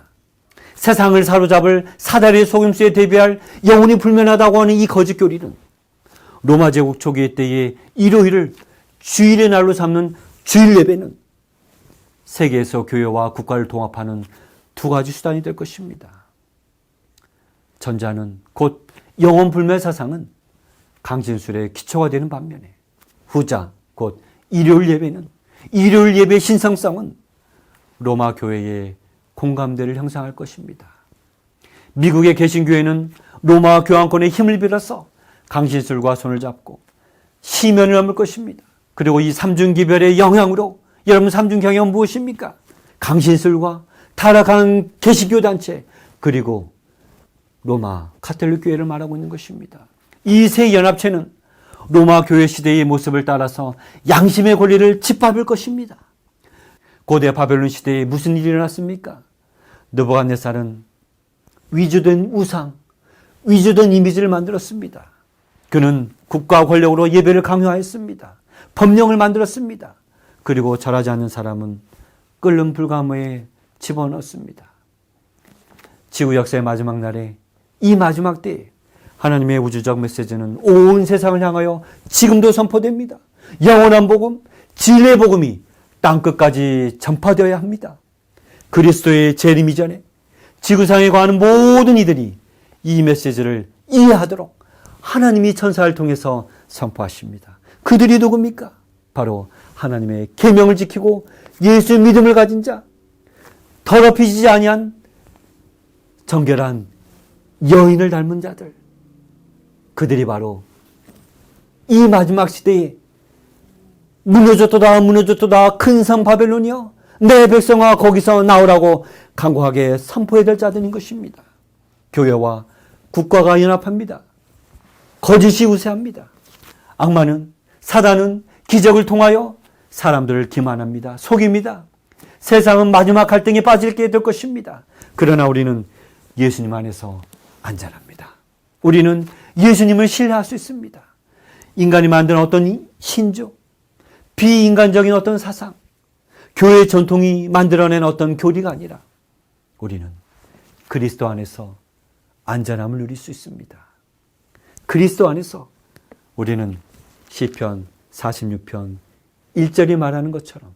세상을 사로잡을 사단의 속임수에 대비할 영혼이 불면하다고 하는 이 거짓 교리는 로마 제국 초기 때의 일요일을 주일의 날로 삼는 주일 예배는 세계에서 교회와 국가를 통합하는 두 가지 수단이 될 것입니다. 전자는 곧 영혼 불멸 사상은 강진술의 기초가 되는 반면에 후자 곧 일요일 예배는 일요일 예배의 신성성은 로마 교회의 공감대를 형성할 것입니다. 미국의 개신교회는 로마 교황권의 힘을 빌어서 강신술과 손을 잡고 시면을 넘을 것입니다. 그리고 이 삼중기별의 영향으로 여러분 삼중경영은 무엇입니까? 강신술과 타락한 개신교 단체 그리고 로마 카톨릭 교회를 말하고 있는 것입니다. 이 세 연합체는 로마 교회 시대의 모습을 따라서 양심의 권리를 짓밟을 것입니다. 고대 바벨론 시대에 무슨 일이 일어났습니까? 느부갓네살은 위조된 우상, 위조된 이미지를 만들었습니다. 그는 국가 권력으로 예배를 강요하였습니다. 법령을 만들었습니다. 그리고 절하지 않는 사람은 끓는 불가무에 집어넣었습니다. 지구 역사의 마지막 날에 이 마지막 때에 하나님의 우주적 메시지는 온 세상을 향하여 지금도 선포됩니다. 영원한 복음, 진리의 복음이 땅끝까지 전파되어야 합니다. 그리스도의 재림 이전에 지구상에 거하는 모든 이들이 이 메시지를 이해하도록 하나님이 천사를 통해서 선포하십니다. 그들이 누굽니까? 바로 하나님의 계명을 지키고 예수의 믿음을 가진 자, 더럽히지 아니한 정결한 여인을 닮은 자들, 그들이 바로 이 마지막 시대에 무너졌도다 큰 성 바벨론이여 내 백성아 거기서 나오라고 강고하게 선포해야 될 자들인 것입니다. 교회와 국가가 연합합니다. 거짓이 우세합니다. 악마는 사단은 기적을 통하여 사람들을 기만합니다. 속입니다. 세상은 마지막 갈등에 빠지게 될 것입니다. 그러나 우리는 예수님 안에서 안전합니다. 우리는 예수님을 신뢰할 수 있습니다. 인간이 만든 어떤 신조, 비인간적인 어떤 사상, 교회 전통이 만들어낸 어떤 교리가 아니라 우리는 그리스도 안에서 안전함을 누릴 수 있습니다. 그리스도 안에서 우리는 시편 46편 1절이 말하는 것처럼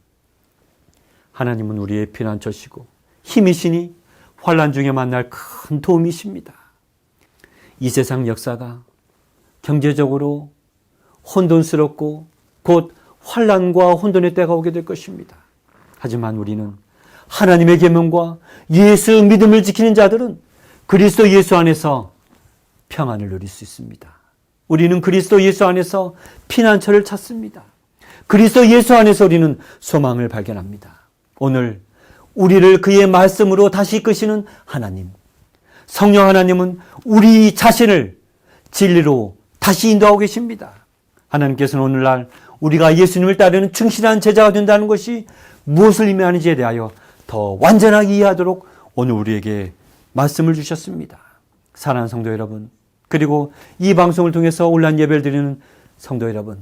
하나님은 우리의 피난처시고 힘이시니 환난 중에 만날 큰 도움이십니다. 이 세상 역사가 경제적으로 혼돈스럽고 곧 환난과 혼돈의 때가 오게 될 것입니다. 하지만 우리는 하나님의 계명과 예수 믿음을 지키는 자들은 그리스도 예수 안에서 평안을 누릴 수 있습니다. 우리는 그리스도 예수 안에서 피난처를 찾습니다. 그리스도 예수 안에서 우리는 소망을 발견합니다. 오늘 우리를 그의 말씀으로 다시 이끄시는 하나님, 성령 하나님은 우리 자신을 진리로 다시 인도하고 계십니다. 하나님께서는 오늘날 우리가 예수님을 따르는 충실한 제자가 된다는 것이 무엇을 의미하는지에 대하여 더 완전하게 이해하도록 오늘 우리에게 말씀을 주셨습니다. 사랑하는 성도 여러분, 그리고 이 방송을 통해서 온라인 예배를 드리는 성도 여러분,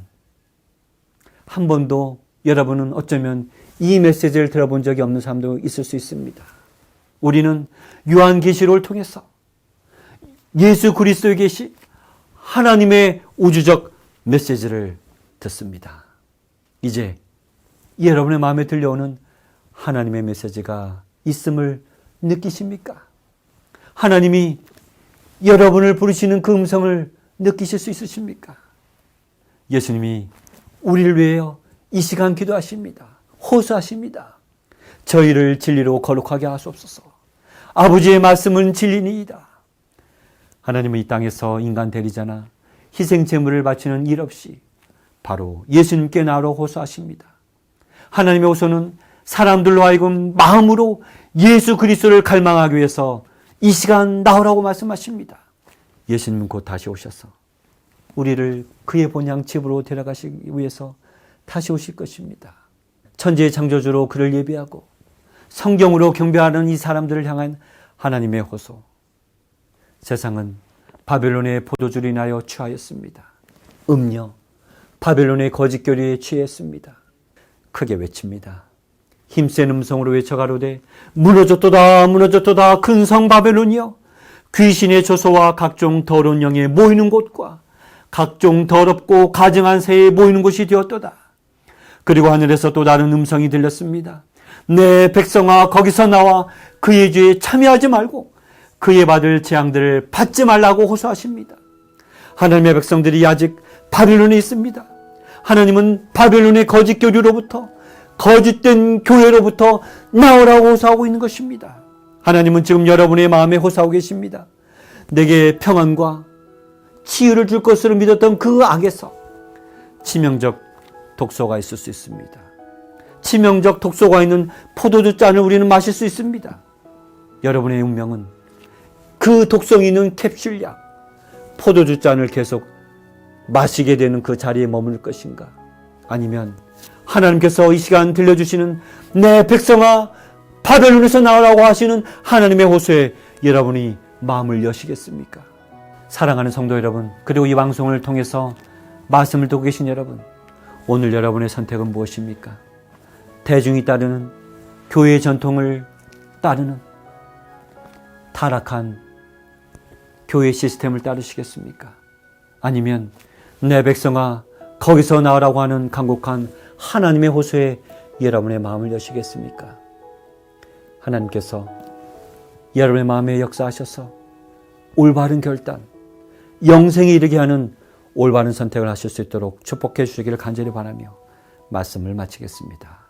한 번도 여러분은 어쩌면 이 메시지를 들어본 적이 없는 사람도 있을 수 있습니다. 우리는 요한계시록을 통해서 예수 그리스도에 계신 하나님의 우주적 메시지를 듣습니다. 이제 여러분의 마음에 들려오는 하나님의 메시지가 있음을 느끼십니까? 하나님이 여러분을 부르시는 그 음성을 느끼실 수 있으십니까? 예수님이 우리를 위하여 이 시간 기도하십니다. 호소하십니다. 저희를 진리로 거룩하게 하소서. 아버지의 말씀은 진리니이다. 하나님은 이 땅에서 인간 대리자나 희생 제물을 바치는 일 없이 바로 예수님께 나오라 호소하십니다. 하나님의 호소는 사람들로 하여금 마음으로 예수 그리스도를 갈망하기 위해서 이 시간 나오라고 말씀하십니다. 예수님은 곧 다시 오셔서 우리를 그의 본향 집으로 데려가시기 위해서 다시 오실 것입니다. 천지의 창조주로 그를 예비하고 성경으로 경배하는 이 사람들을 향한 하나님의 호소. 세상은 바벨론의 포도주로 인하여 취하였습니다. 음녀, 바벨론의 거짓 교리에 취했습니다. 크게 외칩니다. 힘센 음성으로 외쳐가로되 무너졌도다 무너졌도다 큰 성 바벨론이여, 귀신의 조소와 각종 더러운 영에 모이는 곳과 각종 더럽고 가증한 새에 모이는 곳이 되었도다. 그리고 하늘에서 또 다른 음성이 들렸습니다. 내 백성아, 거기서 나와 그의 죄에 참여하지 말고 그의 받을 재앙들을 받지 말라고 호소하십니다. 하나님의 백성들이 아직 바벨론에 있습니다. 하나님은 바벨론의 거짓 교류로부터, 거짓된 교회로부터 나오라고 호소하고 있는 것입니다. 하나님은 지금 여러분의 마음에 호소하고 계십니다. 내게 평안과 치유를 줄 것으로 믿었던 그 악에서 치명적 독소가 있을 수 있습니다. 치명적 독소가 있는 포도주 잔을 우리는 마실 수 있습니다. 여러분의 운명은 그 독성이 있는 캡슐약, 포도주 잔을 계속 마시게 되는 그 자리에 머물 것인가? 아니면 하나님께서 이 시간 들려주시는 내 백성아 바벨론에서 나오라고 하시는 하나님의 호소에 여러분이 마음을 여시겠습니까? 사랑하는 성도 여러분, 그리고 이 방송을 통해서 말씀을 듣고 계신 여러분, 오늘 여러분의 선택은 무엇입니까? 대중이 따르는 교회의 전통을 따르는 타락한 교회 시스템을 따르시겠습니까? 아니면 내 백성아 거기서 나오라고 하는 간곡한 하나님의 호소에 여러분의 마음을 여시겠습니까? 하나님께서 여러분의 마음에 역사하셔서 올바른 결단, 영생에 이르게 하는 올바른 선택을 하실 수 있도록 축복해 주시기를 간절히 바라며 말씀을 마치겠습니다.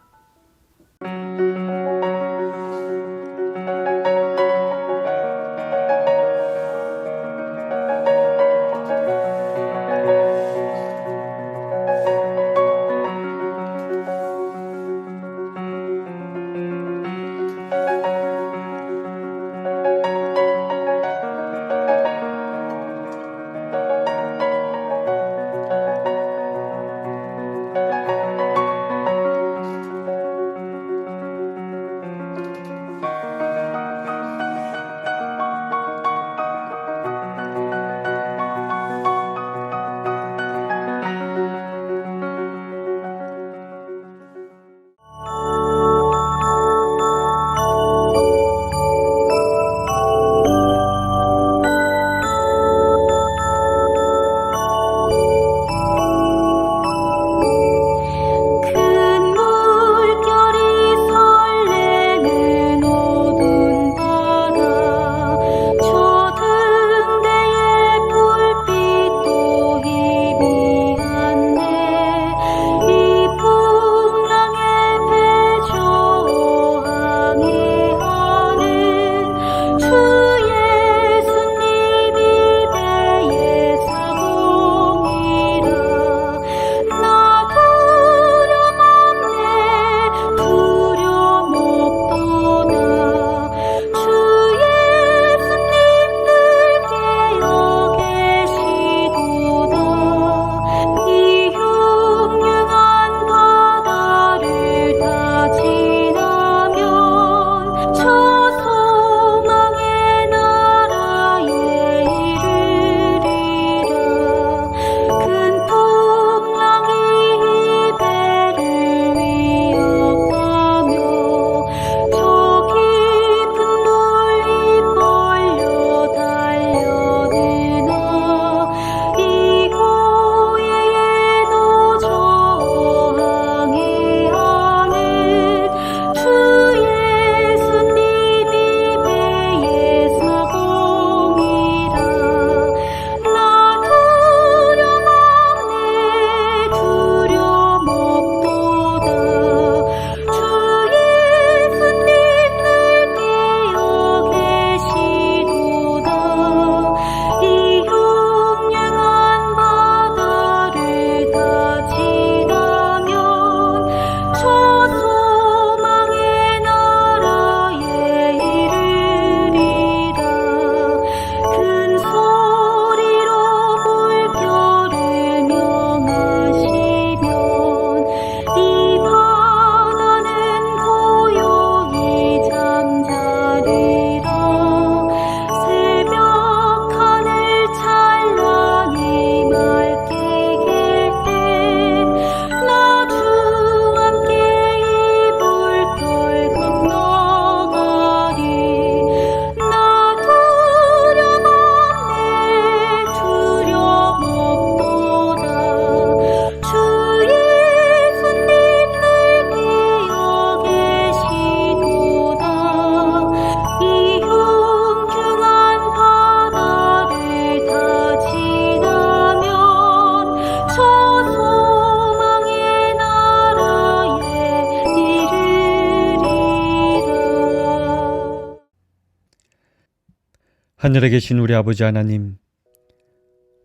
하늘에 계신 우리 아버지 하나님,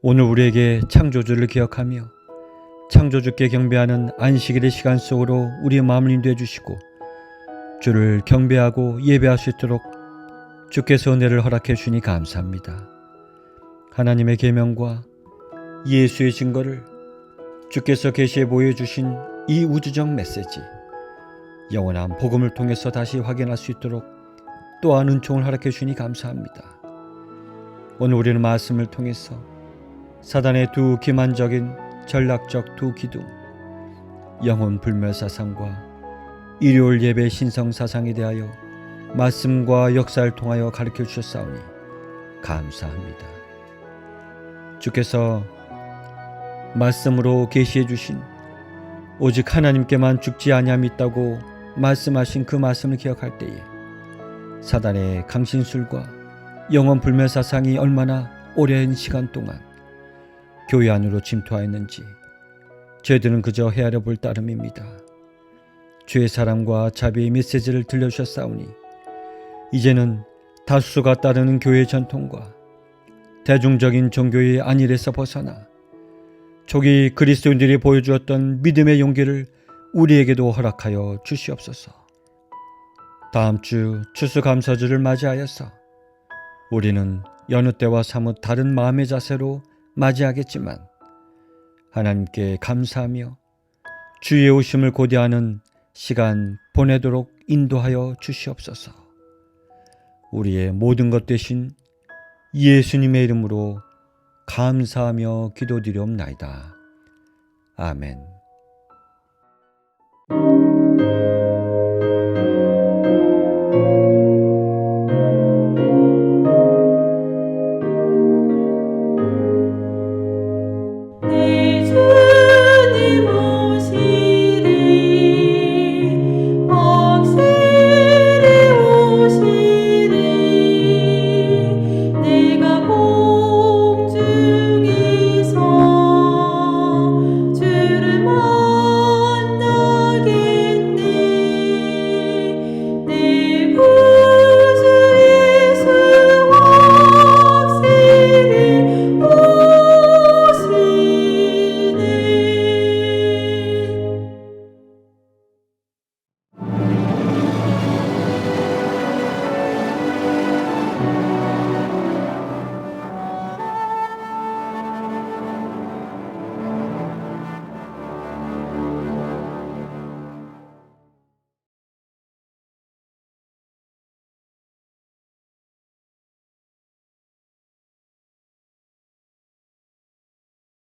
오늘 우리에게 창조주를 기억하며 창조주께 경배하는 안식일의 시간 속으로 우리의 마음을 인도해 주시고 주를 경배하고 예배할 수 있도록 주께서 은혜를 허락해 주시니 감사합니다. 하나님의 계명과 예수의 증거를 주께서 계시해 보여주신 이 우주적 메시지, 영원한 복음을 통해서 다시 확인할 수 있도록 또한 은총을 허락해 주시니 감사합니다. 오늘 우리는 말씀을 통해서 사단의 두 기만적인 전략적 두 기둥, 영혼 불멸 사상과 일요일 예배 신성 사상에 대하여 말씀과 역사를 통하여 가르쳐 주셨사오니 감사합니다. 주께서 말씀으로 계시해 주신 오직 하나님께만 죽지 아니함이 있다고 말씀하신 그 말씀을 기억할 때에 사단의 강신술과 영혼 불멸 사상이 얼마나 오랜 시간 동안 교회 안으로 침투하였는지 저희들은 그저 헤아려 볼 따름입니다. 주의 사랑과 자비의 메시지를 들려주셨사오니 이제는 다수가 따르는 교회의 전통과 대중적인 종교의 안일에서 벗어나 초기 그리스도인들이 보여주었던 믿음의 용기를 우리에게도 허락하여 주시옵소서. 다음 주 추수감사주를 맞이하여서 우리는 여느 때와 사뭇 다른 마음의 자세로 맞이하겠지만 하나님께 감사하며 주의 오심을 고대하는 시간 보내도록 인도하여 주시옵소서. 우리의 모든 것 되신 예수님의 이름으로 감사하며 기도드리옵나이다. 아멘.